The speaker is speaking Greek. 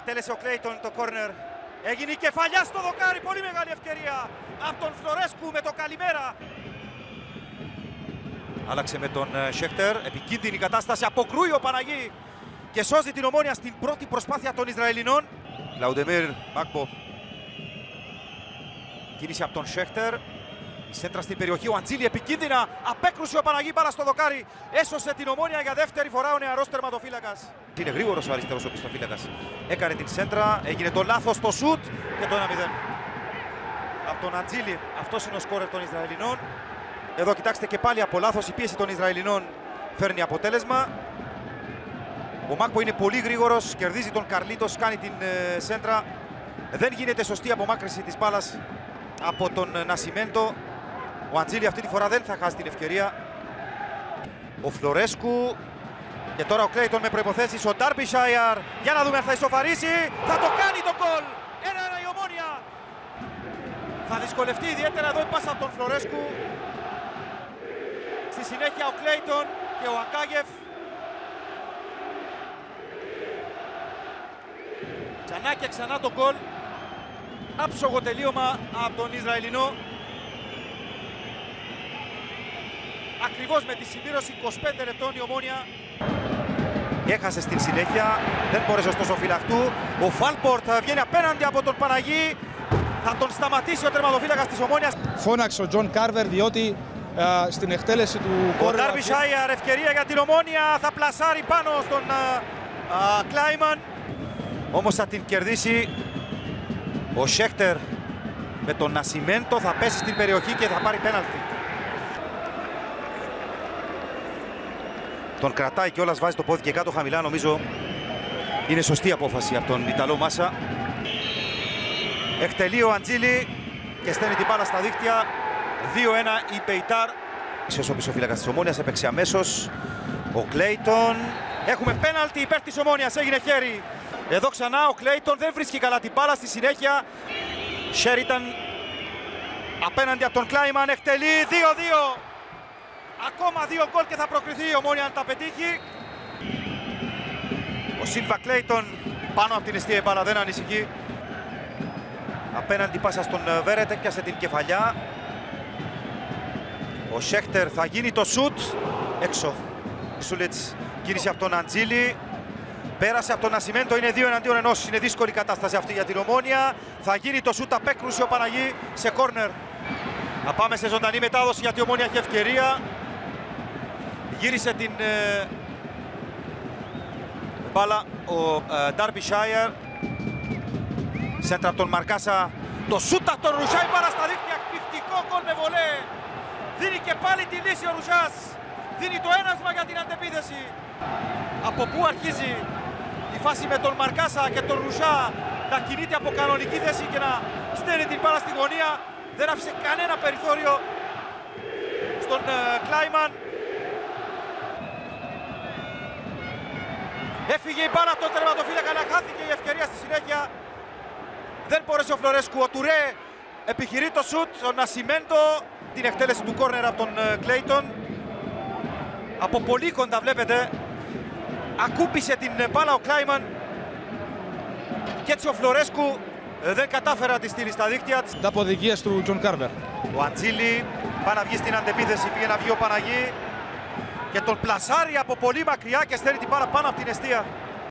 Εκτέλεσε ο Κλέιτον το κόρνερ. Έγινε η κεφαλιά στο δοκάρι. Πολύ μεγάλη ευκαιρία από τον Φλωρέσκου με το καλημέρα. Άλλαξε με τον Σέχτερ. Επικίνδυνη κατάσταση. Αποκρούει ο Παναγί και σώζει την Ομόνια στην πρώτη προσπάθεια των Ισραηλινών. Λαουντεμίρ Μπάκπο. Κίνηση από τον Σέχτερ. Η σέντρα στην περιοχή. Ο Αντζίλη επικίνδυνα. Απέκρουσε ο Παναγί μπάλα στο δοκάρι. Έσωσε την Ομόνια για δεύτερη φορά ο νεαρός τερματοφύλακας. Είναι γρήγορος ο αριστερός ο πιστοφύλακας. Έκανε την σέντρα. Έγινε το λάθος στο σουτ και το 1-0. Από τον Αντζίλη. Αυτός είναι ο σκόρερ των Ισραηλινών. Εδώ κοιτάξτε και πάλι από λάθος η πίεση των Ισραηλινών φέρνει αποτέλεσμα. Ο Μάκπο είναι πολύ γρήγορος. Κερδίζει τον Καρλίτος. Κάνει την σέντρα. Δεν γίνεται σωστή απομάκρυνση της μπάλας από τον Νασιμέντο. Ο Αντζίλη αυτή τη φορά δεν θα χάσει την ευκαιρία. Ο Φλωρέσκου. Και τώρα ο Κλέιτον με προϋποθέσεις. Ο Ντάρμπισάιαρ. Για να δούμε αν θα ισοφαρίσει. Θα το κάνει το γκολ. 1-1 η Ομόνια. Θα δυσκολευτεί ιδιαίτερα εδώ η πάσα από τον Φλωρέσκου. Στη συνέχεια ο Κλέιτον και ο Ακάγεφ. Ξανά και ξανά το γκολ. Άψογο τελείωμα από τον Ισραηλινό. Ακριβώς με τη συμπλήρωση 25 λεπτών η Ομόνια. Έχασε στην συνέχεια, δεν μπόρεσε ωστόσο φυλαχτού. Ο Φάλπορτ βγαίνει απέναντι από τον Παναγί. Θα τον σταματήσει ο τερματοφύλακας της Ομόνιας. Φώναξε ο Τζον Κάρβερ διότι στην εκτέλεση του Ο Ντάρμπισάιαρ, ευκαιρία για την Ομόνια. Θα πλασάρει πάνω στον Κλάιμαν. Όμως θα την κερδίσει ο Σέχτερ με τον Νασιμέντο. Θα πέσει στην περιοχή και θα πάρει πέναλτι. Τον κρατάει κιόλας, βάζει το πόδι και κάτω χαμηλά. Νομίζω είναι σωστή απόφαση από τον Ιταλό Μάσα. Εκτελεί ο Αντζίλη και στέλνει την μπάλα στα δίχτυα. 2-1 η Πεϊτάρ. Ίσως ο πισωφύλακας της Ομόνιας έπαιξε αμέσως. Ο Κλέιτον. Έχουμε πέναλτι υπέρ της Ομόνιας. Έγινε χέρι. Εδώ ξανά ο Κλέιτον δεν βρίσκει καλά την μπάλα. Στη συνέχεια Σέριταν απέναντι από τον Κλάιμαν. Εκτελεί 2-2. Ακόμα 2 γκολ και θα προκριθεί η Ομόνια αν τα πετύχει. Ο Σίλβα Κλέιτον πάνω από την εστία μπάλα, δεν ανησυχεί. Απέναντι πάσα στον Βέρετ, έπιασε την κεφαλιά. Ο Σέχτερ θα γίνει το σουτ. Έξω. Σουλίτς, κίνηση από τον Αντζίλη. Πέρασε από τον Νασιμέντο, είναι 2-1. Είναι δύσκολη κατάσταση αυτή για την Ομόνια. Θα γίνει το σουτ, απέκρουσε ο Παναγί σε κόρνερ. Θα πάμε σε ζωντανή μετάδοση γιατί η Ομόνια έχει ευκαιρία. Γύρισε την μπάλα ο Ντάρμπισάιαρ. Σέντρα από τον Μαρκάσα. Το σούτα τον Ρουζά, η μπάλα στα δίχτυα. Εκπληκτικό γκολ με βολέ. Δίνει και πάλι τη λύση ο Ρουζάς. Δίνει το ένασμα για την αντεπίθεση. Από πού αρχίζει η φάση με τον Μαρκάσα και τον Ρουζά να κινείται από κανονική θέση και να στέλνει την μπάλα στη γωνία. Δεν άφησε κανένα περιθώριο στον Κλάιμαν. Έφυγε η μπάλα από τον τερματοφύλακα, αλλά χάθηκε η ευκαιρία στη συνέχεια. Δεν μπόρεσε ο Φλωρέσκου. Ο Τουρέ επιχειρεί το σουτ. Ο Νασιμέντο την εκτέλεση του κόρνερ από τον Κλέιτον. Από πολύ κοντά βλέπετε. Ακούμπησε την μπάλα ο Κλάιμαν. Και έτσι ο Φλωρέσκου δεν κατάφερε να τη στείλει στα δίκτυα. Τα αποδικίες του Τζον Κάρβερ. Ο Αντζίλη πάει να βγει στην αντεπίθεση. Πήγε να βγει ο Παναγί. Και τον πλασάρει από πολύ μακριά και στέλνει την μπάλα πάνω από την εστία.